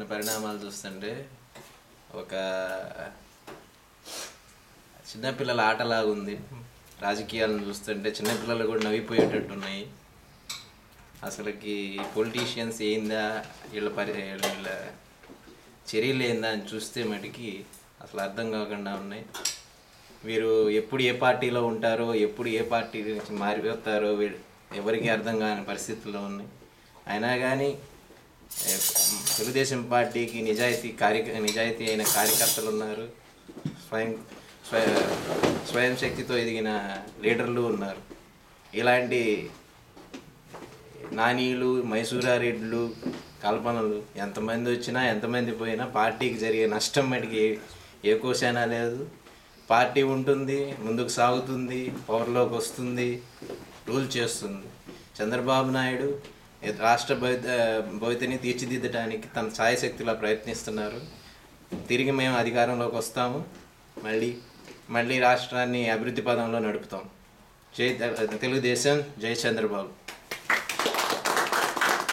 జరుగుతున్న పరిణామాలు చూస్తుంటే ఒక చిన్నపిల్లల ఆటలాగా ఉంది. రాజకీయాలను చూస్తుంటే చిన్నపిల్లలు కూడా నవ్విపోయేటట్టు ఉన్నాయి. అసలుకి పొలిటీషియన్స్ ఏందా, వీళ్ళ చర్యలు ఏందా అని చూస్తే మటుకి అసలు అర్థం కాకుండా ఉన్నాయి. వీరు ఎప్పుడు ఏ పార్టీలో ఉంటారో, ఎప్పుడు ఏ పార్టీ నుంచి మారిపోతారో ఎవరికి అర్థం కాని పరిస్థితుల్లో ఉన్నాయి. అయినా కానీ తెలుగుదేశం పార్టీకి నిజాయితీ అయిన కార్యకర్తలు ఉన్నారు, స్వయం శక్తితో ఎదిగిన లీడర్లు ఉన్నారు. ఇలాంటి నానీలు, మైసూరారెడ్లు, కల్పనలు ఎంతమంది వచ్చినా ఎంతమంది పోయినా పార్టీకి జరిగే నష్టం మటుకి ఏ కోశానా లేదు. పార్టీ ఉంటుంది, ముందుకు సాగుతుంది, పవర్లోకి వస్తుంది, రూల్ చేస్తుంది. చంద్రబాబు నాయుడు రాష్ట్ర భవితని తీర్చిదిద్దడానికి తన ఛాయశక్తిలా ప్రయత్నిస్తున్నారు. తిరిగి మేము అధికారంలోకి వస్తాము, మళ్ళీ రాష్ట్రాన్ని అభివృద్ధి పదంలో నడుపుతాం. జై తెలుగుదేశం, జై చంద్రబాబు.